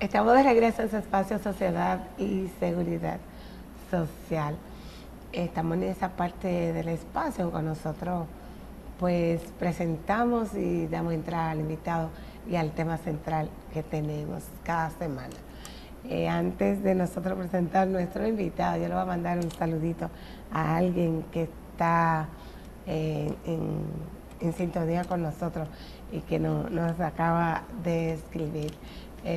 Estamos de regreso en su espacio Sociedad y Seguridad Social. Estamos en esa parte del espacio con nosotros, pues presentamos y damos entrada al invitado y al tema central que tenemos cada semana. Antes de nosotros presentar nuestro invitado, yo le voy a mandar un saludito a alguien que está en sintonía con nosotros y que nos acaba de escribir.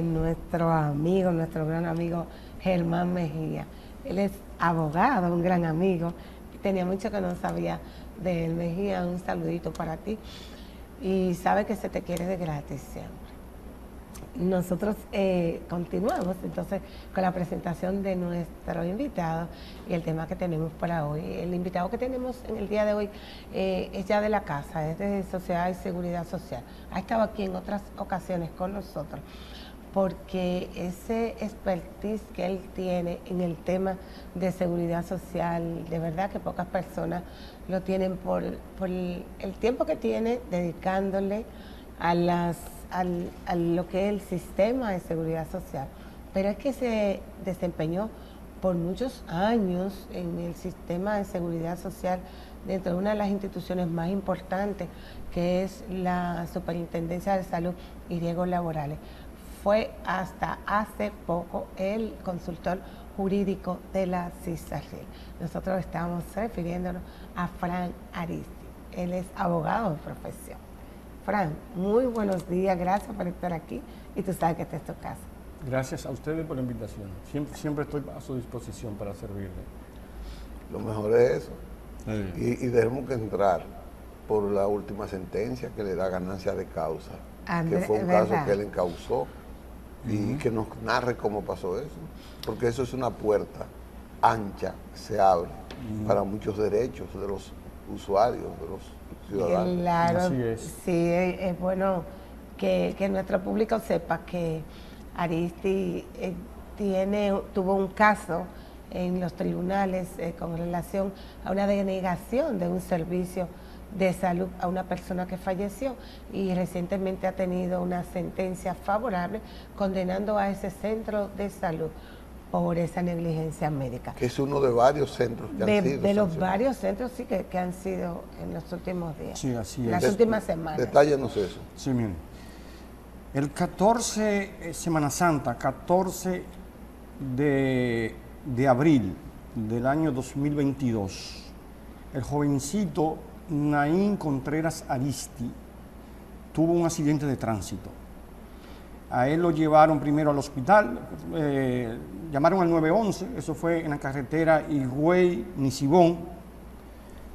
Nuestro amigo, nuestro gran amigo Germán Mejía. Él es abogado, un gran amigo. Tenía mucho que no sabía de él. Mejía, un saludito para ti. Y sabe que se te quiere de gratis siempre. Nosotros continuamos entonces con la presentación de nuestro invitado y el tema que tenemos para hoy. El invitado que tenemos en el día de hoy es ya de la casa, es de Sociedad y Seguridad Social. Ha estado aquí en otras ocasiones con nosotros porque ese expertise que él tiene en el tema de seguridad social, de verdad que pocas personas lo tienen por el tiempo que tiene dedicándole a lo que es el sistema de seguridad social. Pero es que se desempeñó por muchos años en el sistema de seguridad social dentro de una de las instituciones más importantes, que es la Superintendencia de Salud y Riesgos Laborales. Fue hasta hace poco el consultor jurídico de la CISARRIL. Nosotros estamos refiriéndonos a Fran Aristi. Él es abogado de profesión. Fran, muy buenos días, gracias por estar aquí y tú sabes que esta es tu casa. Gracias a ustedes por la invitación. Siempre estoy a su disposición para servirle. Lo mejor es eso. Y debemos que entrar por la última sentencia que le da ganancia de causa, que fue un caso que él encausó. Y que nos narre cómo pasó eso, porque eso es una puerta ancha, se abre para muchos derechos de los usuarios, de los ciudadanos. Claro, así es. Sí, es bueno que nuestro público sepa que Aristi tuvo un caso en los tribunales con relación a una denegación de un servicio de salud a una persona que falleció y recientemente ha tenido una sentencia favorable condenando a ese centro de salud por esa negligencia médica. Que es uno de varios centros que han sido. De los varios centros sí que han sido en los últimos días. Sí, así es. Las últimas semanas. Detállenos eso. Sí, miren. El 14, Semana Santa, 14 de abril del año 2022, el jovencito Naín Contreras Aristi tuvo un accidente de tránsito. A él lo llevaron primero al hospital, llamaron al 911, eso fue en la carretera Higüey-Nisibón.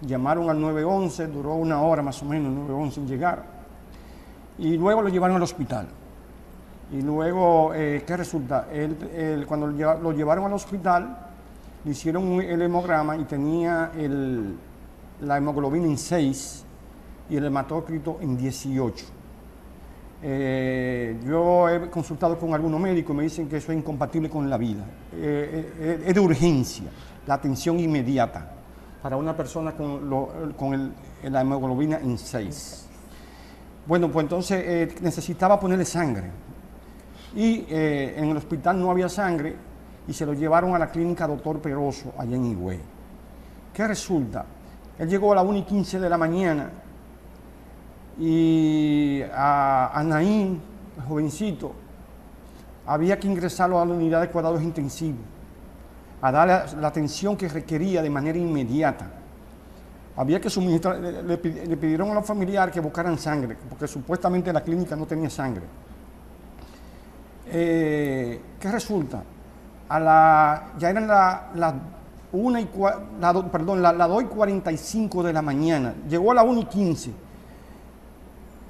Llamaron al 911, duró una hora más o menos el 911 en llegar. Y luego lo llevaron al hospital. Y luego, ¿qué resulta? Cuando lo llevaron al hospital, le hicieron el hemograma y tenía la hemoglobina en 6 y el hematócrito en 18. Yo he consultado con algunos médicos y me dicen que eso es incompatible con la vida. Es de urgencia, la atención inmediata para una persona con la hemoglobina en 6. Bueno, pues entonces necesitaba ponerle sangre y en el hospital no había sangre y se lo llevaron a la clínica Dr. Peroso allá en Higüey. ¿Qué resulta? Él llegó a las 1:15 de la mañana y a Naín, el jovencito, había que ingresarlo a la unidad de cuidados intensivos, a darle la atención que requería de manera inmediata. Había que suministrar, le pidieron a los familiares que buscaran sangre, porque supuestamente la clínica no tenía sangre. ¿Qué resulta? Ya eran las 2:45 de la mañana, llegó a las 1:15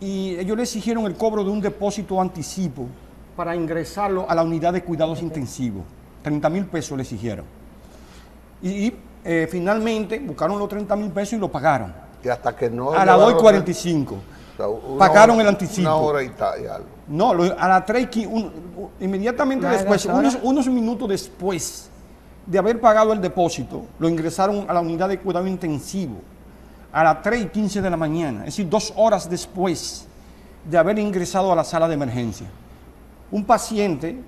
y ellos le exigieron el cobro de un depósito anticipo para ingresarlo a la unidad de cuidados intensivos. 30,000 pesos le exigieron. Y finalmente buscaron los 30,000 pesos y lo pagaron. Y hasta que no... A las 2:45 pagaron el anticipo. Una hora y algo. No, a las 3:15, inmediatamente después, unos minutos después de haber pagado el depósito, lo ingresaron a la unidad de cuidado intensivo a las 3:15 de la mañana, es decir, 2 horas después de haber ingresado a la sala de emergencia. Un paciente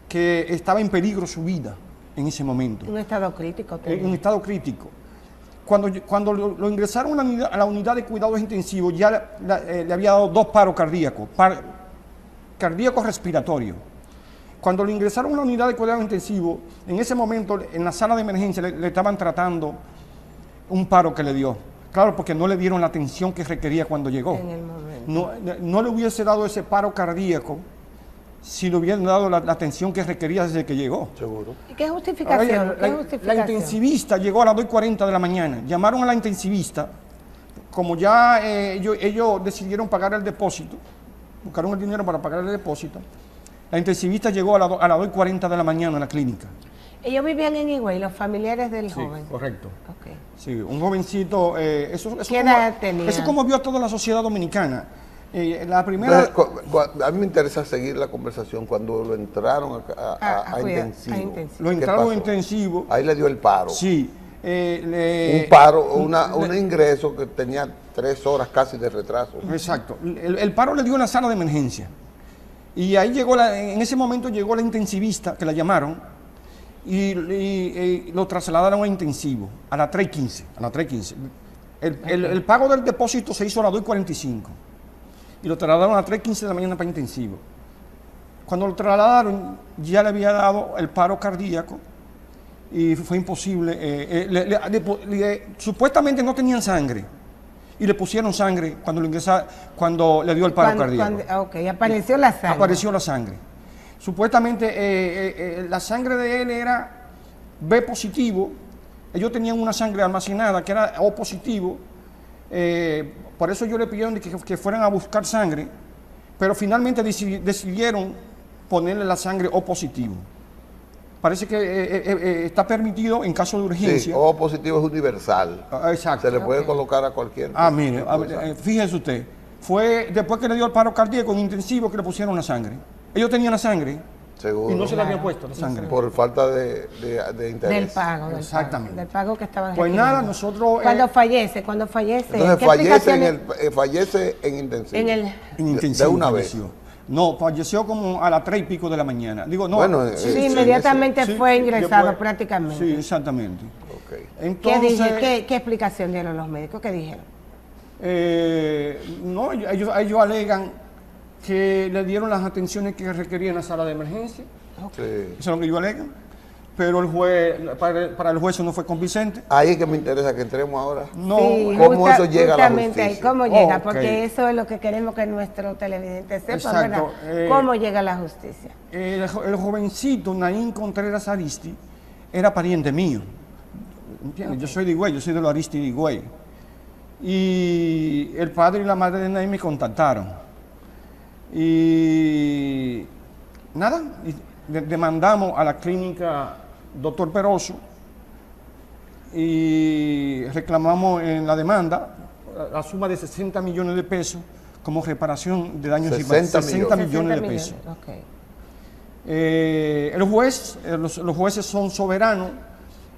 que estaba en peligro su vida en ese momento. Un estado crítico. En un estado crítico. Cuando lo ingresaron a la unidad de cuidados intensivos, ya le había dado 2 paros cardíacos, cardíaco respiratorio. Cuando lo ingresaron a la unidad de cuidados intensivos, en ese momento, en la sala de emergencia, le estaban tratando un paro que le dio. Claro, porque no le dieron la atención que requería cuando llegó. En el momento. No le hubiese dado ese paro cardíaco si le hubieran dado la atención que requería desde que llegó. Seguro. ¿Y qué justificación? La intensivista llegó a las 2:40 de la mañana. Llamaron a la intensivista. Como ya ellos decidieron pagar el depósito, buscaron el dinero para pagar el depósito, la intensivista llegó a las 2:40 de la mañana a la clínica. Ellos vivían en Higüey, los familiares del joven. Correcto. Okay. Sí, un jovencito. ¿Qué edad tenía? Eso es como vio a toda la sociedad dominicana. La primera... Entonces, a mí me interesa seguir la conversación cuando lo entraron a intensivo. Lo entraron a intensivo. Ahí le dio el paro. Sí. Un paro, un ingreso que tenía 3 horas casi de retraso. Exacto. El paro le dio en la sala de emergencia. Y ahí en ese momento llegó la intensivista, que la llamaron, y lo trasladaron a intensivo, a las 3:15. El pago del depósito se hizo a las 2:45. Y lo trasladaron a las 3:15 de la mañana para intensivo. Cuando lo trasladaron, ya le había dado el paro cardíaco y fue imposible. Supuestamente no tenían sangre y le pusieron sangre cuando lo ingresaron, cuando le dio el paro cardíaco. Apareció la sangre. Apareció la sangre. Supuestamente la sangre de él era B positivo. Ellos tenían una sangre almacenada que era O positivo. Por eso ellos le pidieron que fueran a buscar sangre, pero finalmente decidieron ponerle la sangre O positivo. Parece que está permitido en caso de urgencia. Sí, O positivo es universal. Exacto. Se le puede colocar a cualquier. Mire, fíjese usted, fue después que le dio el paro cardíaco en intensivo que le pusieron la sangre. Ellos tenían la sangre. Seguro. Y no se le había puesto la sangre. Por falta de interés. Del pago. Exactamente. Del pago que estaban Pues requiriendo. nada, nosotros... Cuando fallece. Entonces fallece en intensivo. En intensivo. De una falleció. vez. No, falleció como a las 3:00 de la mañana. Digo, no. Bueno, sí, inmediatamente fue ingresado prácticamente. Sí, exactamente. Okay. Entonces, ¿Qué explicación dieron los médicos? ¿Qué dijeron? No, ellos alegan que le dieron las atenciones que requería en la sala de emergencia. Sí. Eso es lo que ellos alegan. Pero el juez, para el juez eso no fue convincente. Ahí es que me interesa que entremos ahora. No, sí, ¿cómo eso llega a la justicia? Ahí, ¿cómo llega? Okay. Porque eso es lo que queremos que nuestro televidente sepa, exacto. ¿verdad? ¿Cómo llega a la justicia? El jovencito Naín Contreras Aristi era pariente mío. ¿Entiendes? Okay. Yo soy de Higüey, yo soy de los Aristi de Higüey. Y el padre y la madre de Naín me contactaron. Y nada, demandamos a la clínica Dr. Peroso y reclamamos en la demanda la suma de 60 millones de pesos como reparación de daños y 60 millones de pesos. Okay. Los jueces son soberanos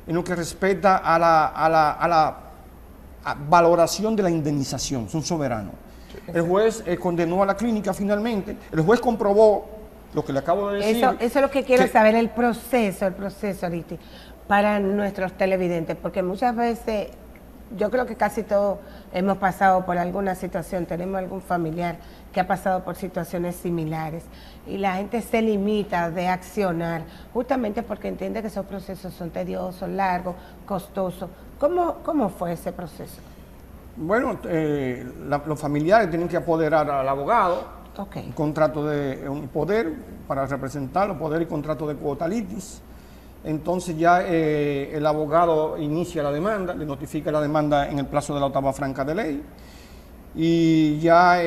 en lo que respecta a la valoración de la indemnización, son soberanos. El juez condenó a la clínica finalmente, el juez comprobó lo que le acabo de decir. Eso es lo que quiero saber, el proceso, Aristi, para nuestros televidentes, porque muchas veces, yo creo que casi todos hemos pasado por alguna situación, tenemos algún familiar que ha pasado por situaciones similares, y la gente se limita de accionar, justamente porque entiende que esos procesos son tediosos, largos, costosos. ¿Cómo fue ese proceso? Bueno, los familiares tienen que apoderar al abogado. Okay. Un contrato de un poder para representarlo, poder y contrato de cuota litis. Entonces ya el abogado inicia la demanda, le notifica la demanda en el plazo de la octava franca de ley y ya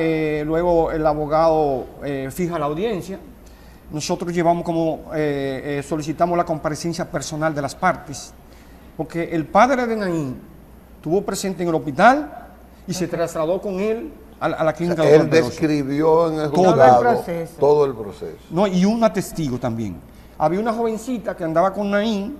luego el abogado fija la audiencia. Nosotros llevamos solicitamos la comparecencia personal de las partes, porque el padre de Naín estuvo presente en el hospital y se trasladó con él a la clínica. O sea, él describió en el juzgado todo el proceso. No, y un testigo también. Había una jovencita que andaba con Naín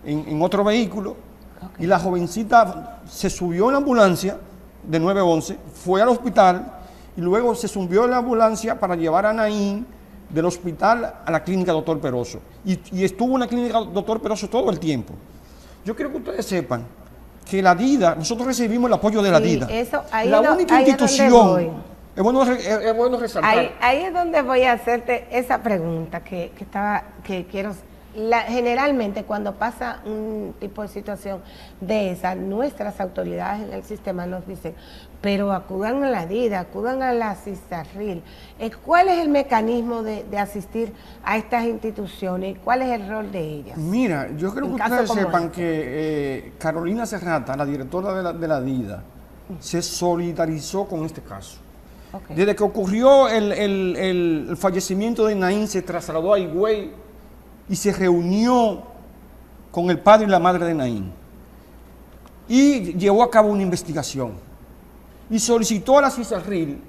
en otro vehículo, okay. Y la jovencita se subió en la ambulancia de 911, fue al hospital y luego se subió en la ambulancia para llevar a Naín del hospital a la clínica Dr. Peroso. Y estuvo en la clínica Dr. Peroso todo el tiempo. Yo quiero que ustedes sepan que la DIDA, nosotros recibimos el apoyo de la DIDA. Eso, la única institución, es bueno resaltar. Ahí es donde voy a hacerte esa pregunta que quiero. Generalmente cuando pasa un tipo de situación de esa, nuestras autoridades en el sistema nos dicen, pero acudan a la DIDA, acudan a la CISARRIL. ¿Cuál es el mecanismo de asistir a estas instituciones? ¿Cuál es el rol de ellas? Mira, yo creo que ustedes sepan que Carolina Serrata, la directora de la DIDA, se solidarizó con este caso. Okay. Desde que ocurrió el fallecimiento de Naín, se trasladó a Higüey y se reunió con el padre y la madre de Naín y llevó a cabo una investigación y solicitó a la CISARRIL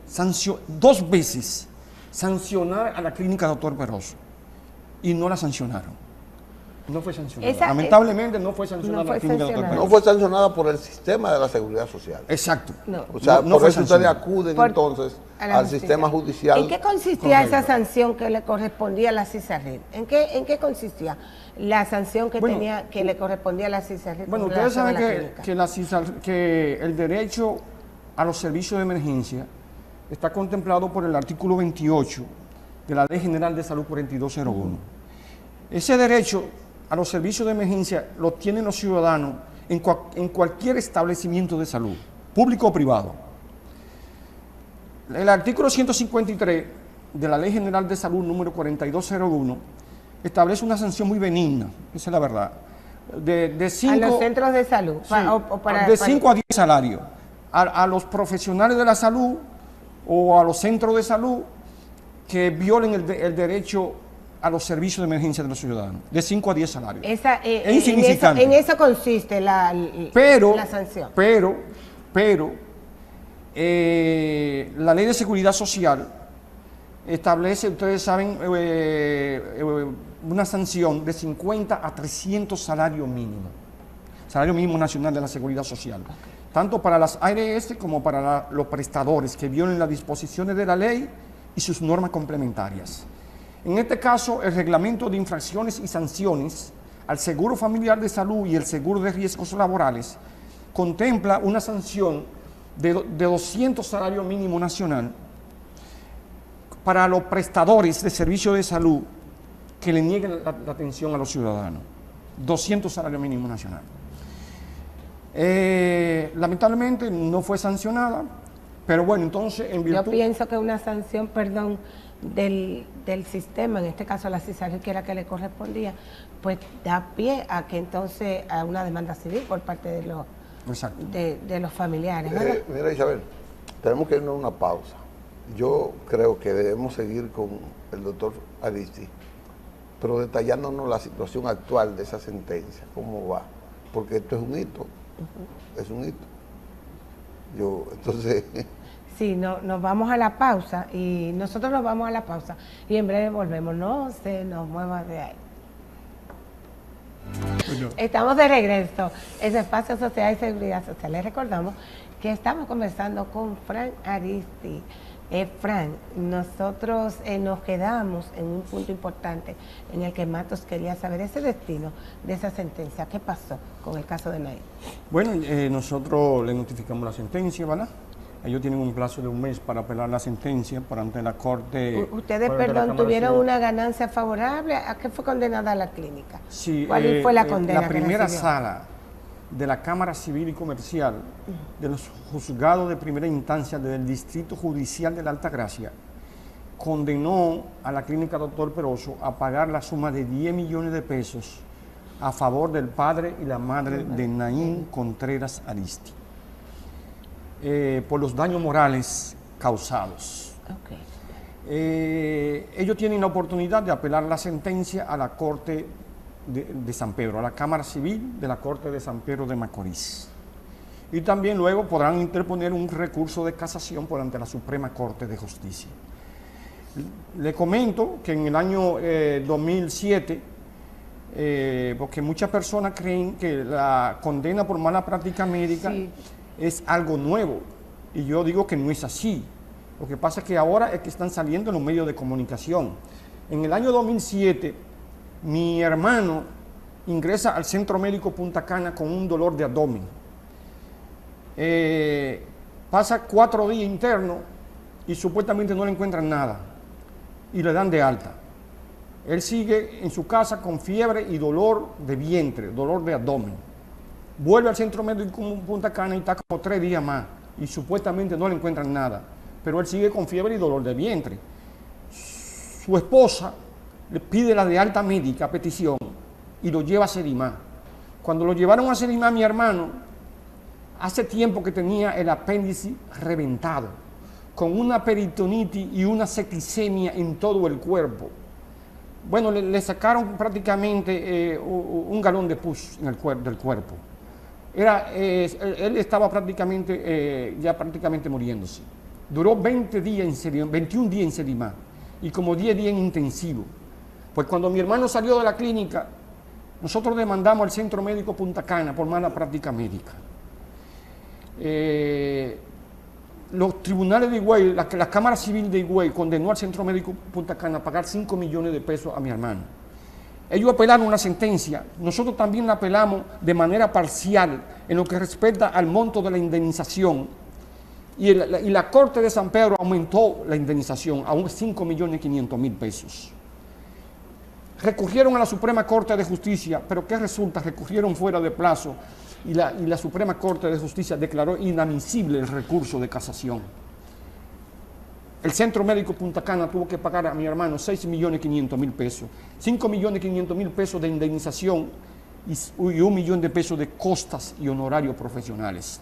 2 veces sancionar a la clínica Dr. Peroso y no la sancionaron. No fue sancionada. Lamentablemente no fue sancionada la clínica Dr. Peroso. No fue sancionada por el sistema de la seguridad social. Exacto. No. O sea, no por eso ustedes acuden entonces al sistema judicial. ¿En qué consistía esa sanción que le correspondía a la CISARRIL? ¿En qué consistía la sanción que que le correspondía a la CISARRIL? Bueno, ustedes saben que el derecho a los servicios de emergencia está contemplado por el artículo 28 de la Ley General de Salud 4201. Ese derecho a los servicios de emergencia lo tienen los ciudadanos en cualquier establecimiento de salud, público o privado. El artículo 153 de la Ley General de Salud número 4201 establece una sanción muy benigna, esa es la verdad, de 5 a los centros de salud, sí, de 5 a 10 salarios, a los profesionales de la salud o a los centros de salud que violen el derecho a los servicios de emergencia de los ciudadanos, de 5 a 10 salarios. Es insignificante. En eso consiste la sanción. Pero la Ley de Seguridad Social establece, ustedes saben, una sanción de 50 a 300 salario mínimo nacional de la Seguridad Social, tanto para las ARS como para los prestadores que violen las disposiciones de la ley y sus normas complementarias. En este caso, el reglamento de infracciones y sanciones al Seguro Familiar de Salud y el Seguro de Riesgos Laborales contempla una sanción de 200 salario mínimo nacional para los prestadores de servicios de salud que le nieguen la atención a los ciudadanos. 200 salario mínimo nacional. Lamentablemente no fue sancionada, pero bueno, entonces en virtud... Yo pienso que una sanción, del sistema, en este caso la CISARRIL, que era que le correspondía, pues da pie a que entonces a una demanda civil por parte de los familiares. Mira, Isabel, tenemos que irnos a una pausa. Yo creo que debemos seguir con el doctor Aristi, pero detallándonos la situación actual de esa sentencia, cómo va, porque esto es un hito, es un hito. Entonces... Sí, nos vamos a la pausa y nosotros nos vamos a la pausa y en breve volvemos. No se nos mueva de ahí. Estamos de regreso en Espacio Social y Seguridad Social. Les recordamos que estamos conversando con Frank Aristi. Frank, nosotros nos quedamos en un punto importante en el que Matos quería saber ese destino de esa sentencia. ¿Qué pasó con el caso de Naín? Bueno, nosotros le notificamos la sentencia, ¿verdad? Ellos tienen un plazo de 1 mes para apelar la sentencia por ante la Corte. Ustedes, tuvieron una ganancia favorable. ¿A qué fue condenada la clínica? Sí, ¿cuál fue la condena? La primera sala de la Cámara Civil y Comercial de los juzgados de primera instancia del Distrito Judicial de la Altagracia condenó a la clínica Dr. Peroso a pagar la suma de 10 millones de pesos a favor del padre y la madre de Naín Contreras Aristi. Por los daños morales causados. Ellos tienen la oportunidad de apelar la sentencia a la Corte de San Pedro, a la Cámara Civil de la Corte de San Pedro de Macorís. Y también luego podrán interponer un recurso de casación por ante la Suprema Corte de Justicia. Le comento que en el año 2007, porque muchas personas creen que la condena por mala práctica médica es algo nuevo, y yo digo que no es así. Lo que pasa es que ahora es que están saliendo en los medios de comunicación. En el año 2007, mi hermano ingresa al Centro Médico Punta Cana con un dolor de abdomen. Pasa 4 días interno y supuestamente no le encuentran nada y le dan de alta. Él sigue en su casa con fiebre y dolor de vientre, dolor de abdomen. Vuelve al Centro Médico Punta Cana y está como 3 días más y supuestamente no le encuentran nada, pero él sigue con fiebre y dolor de vientre. Su esposa le pide la de alta médica a petición y lo lleva a Sedimá. Cuando lo llevaron a Sedimá, mi hermano, hace tiempo que tenía el apéndice reventado, con una peritonitis y una septicemia en todo el cuerpo. Bueno, le sacaron prácticamente un galón de pus en del cuerpo. Él estaba prácticamente, ya prácticamente muriéndose. Duró 21 días en Sedimá y como 10 días en intensivo. Pues cuando mi hermano salió de la clínica, nosotros demandamos al Centro Médico Punta Cana por mala práctica médica. Los tribunales de Higüey, la Cámara Civil de Higüey condenó al Centro Médico Punta Cana a pagar 5 millones de pesos a mi hermano. Ellos apelaron una sentencia, nosotros también la apelamos de manera parcial en lo que respecta al monto de la indemnización y la Corte de San Pedro aumentó la indemnización a 5.500.000 pesos. Recurrieron a la Suprema Corte de Justicia, pero ¿qué resulta? Recurrieron fuera de plazo y la Suprema Corte de Justicia declaró inadmisible el recurso de casación. El Centro Médico Punta Cana tuvo que pagar a mi hermano 6.500.000 pesos, 5.500.000 pesos de indemnización y 1 millón de pesos de costas y honorarios profesionales.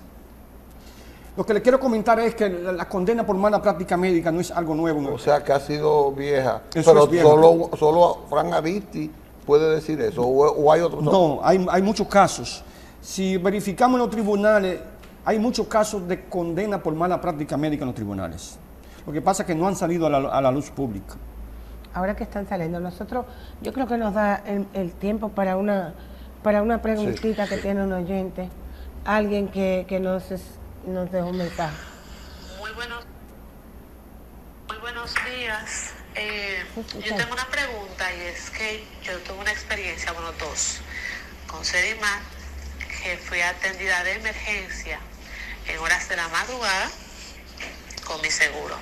Lo que le quiero comentar es que la condena por mala práctica médica no es algo nuevo. O sea, que ha sido vieja. Eso pero es vieja. Solo Fran Avisti puede decir eso, o hay otros. No, hay muchos casos. Si verificamos en los tribunales, hay muchos casos de condena por mala práctica médica en los tribunales. Lo que pasa es que no han salido a la luz pública. Ahora que están saliendo, yo creo que nos da el tiempo para una preguntita sí, que tiene un oyente, alguien que nos dejó un mensaje. Muy buenos días. Yo tengo una pregunta y es que yo tuve una experiencia, dos, con Sedimá, que fui atendida de emergencia en horas de la madrugada con mi seguro.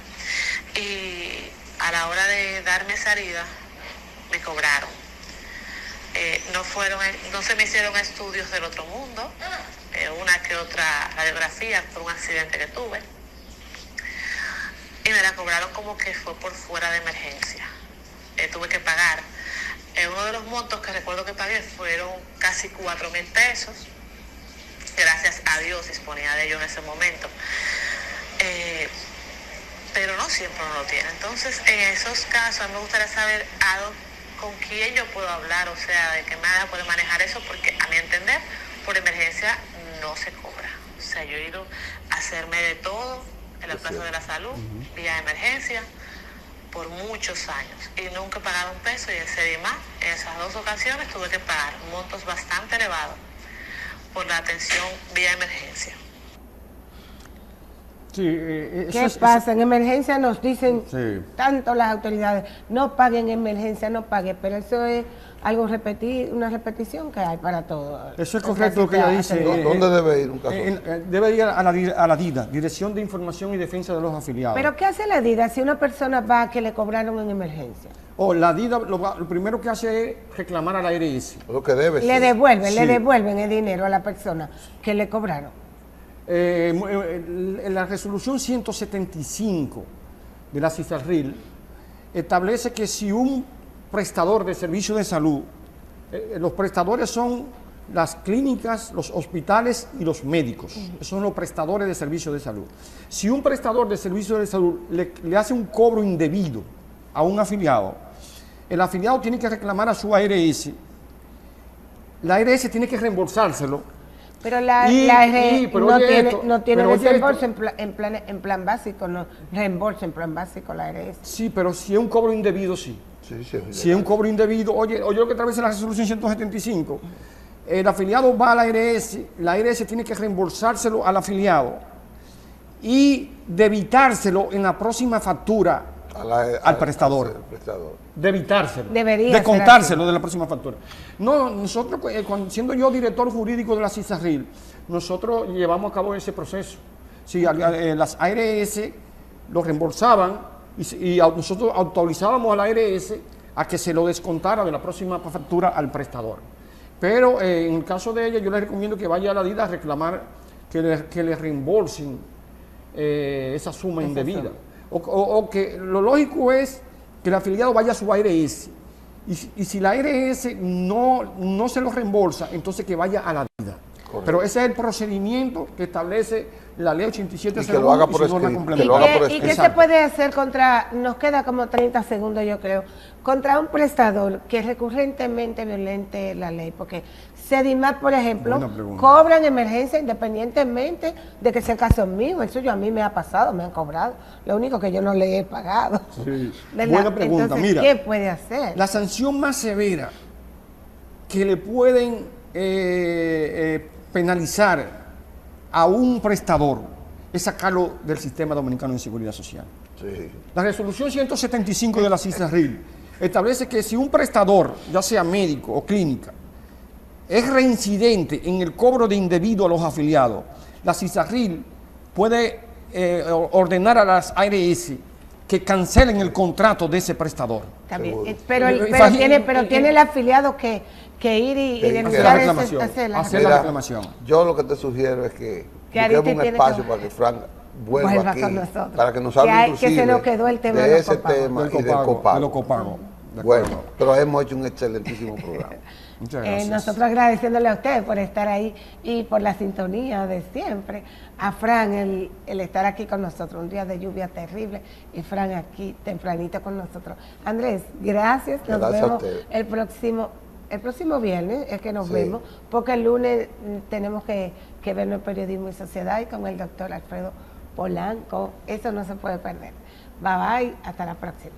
Y a la hora de darme salida, me cobraron. No se me hicieron estudios del otro mundo, una que otra radiografía por un accidente que tuve. Y me la cobraron como que fue por fuera de emergencia. Tuve que pagar. Uno de los montos que recuerdo que pagué fueron casi 4.000 pesos. Gracias a Dios disponía de ello en ese momento. Pero no siempre uno lo tiene. Entonces, en esos casos, a mí me gustaría saber con quién yo puedo hablar, o sea, de qué manera puede manejar eso, porque a mi entender, por emergencia no se cobra. O sea, yo he ido a hacerme de todo en la Plaza de la Salud, vía emergencia, por muchos años. Y nunca he pagado un peso, y en Sedimá, en esas 2 ocasiones, tuve que pagar montos bastante elevados por la atención vía emergencia. Sí, ¿qué pasa? En emergencia nos dicen tanto las autoridades, no paguen en emergencia, no paguen, pero eso es algo una repetición que hay para todo. Eso es correcto lo que ella dice. ¿Dónde debe ir un caso? Debe ir a la DIDA, Dirección de Información y Defensa de los Afiliados. ¿Pero qué hace la DIDA si una persona va a que le cobraron en emergencia? La DIDA lo primero que hace es reclamar a la ARS. Lo que debe. Le devuelven el dinero a la persona que le cobraron. La resolución 175 de la CISARRIL establece que si un prestador de servicios de salud, los prestadores son las clínicas, los hospitales y los médicos, son los prestadores de servicios de salud. Si un prestador de servicios de salud le hace un cobro indebido a un afiliado, el afiliado tiene que reclamar a su ARS, la ARS tiene que reembolsárselo. Pero la ARS no tiene reembolso en plan básico, no reembolso en plan básico la ARS. Sí, pero si es un cobro indebido, sí. Si es un cobro indebido, oye lo que establece la resolución 175, el afiliado va a la ARS tiene que reembolsárselo al afiliado y debitárselo en la próxima factura al prestador. De evitárselo. De contárselo de la próxima factura. No, nosotros, siendo yo director jurídico de la CISARRIL, nosotros llevamos a cabo ese proceso. Si las ARS lo reembolsaban y nosotros autorizábamos a la ARS a que se lo descontara de la próxima factura al prestador. Pero en el caso de ella, yo les recomiendo que vaya a la DIDA a reclamar que le reembolsen esa suma indebida. O que lo lógico es que el afiliado vaya a su ARS. Y si la ARS no se lo reembolsa, entonces que vaya a la DIDA. Correcto. Pero ese es el procedimiento que establece la ley 8701 y que lo haga por escrito. ¿Y qué se puede hacer contra, nos queda como 30 segundos yo creo, contra un prestador que recurrentemente violente la ley? Porque Sedimar, por ejemplo, cobran emergencia independientemente de que sea el caso mío. Eso a mí me ha pasado, me han cobrado. Lo único que yo no le he pagado. Sí. Buena pregunta. Entonces, mira, ¿qué puede hacer? La sanción más severa que le pueden penalizar a un prestador es sacarlo del sistema dominicano de seguridad social. Sí. La resolución 175 de la CISARRIL establece que si un prestador, ya sea médico o clínica, es reincidente en el cobro de indebido a los afiliados, la CISARRIL puede ordenar a las ARS que cancelen el contrato de ese prestador. También, pero tiene el afiliado que ir y denunciar hacer la reclamación. Yo lo que te sugiero es que busquemos un espacio para que Frank vuelva aquí, con nosotros, para que nos hable que se nos quedó el tema de ese tema y del copago. De los copagos. Bueno, pero hemos hecho un excelentísimo programa. Muchas gracias. Nosotros agradeciéndole a ustedes por estar ahí y por la sintonía de siempre. A Fran, el estar aquí con nosotros, un día de lluvia terrible, y Fran aquí tempranito con nosotros. Andrés, gracias. Nos vemos el próximo viernes, es que nos vemos, porque el lunes tenemos que vernos en Periodismo y Sociedad y con el doctor Alfredo Polanco. Eso no se puede perder. Bye bye, hasta la próxima.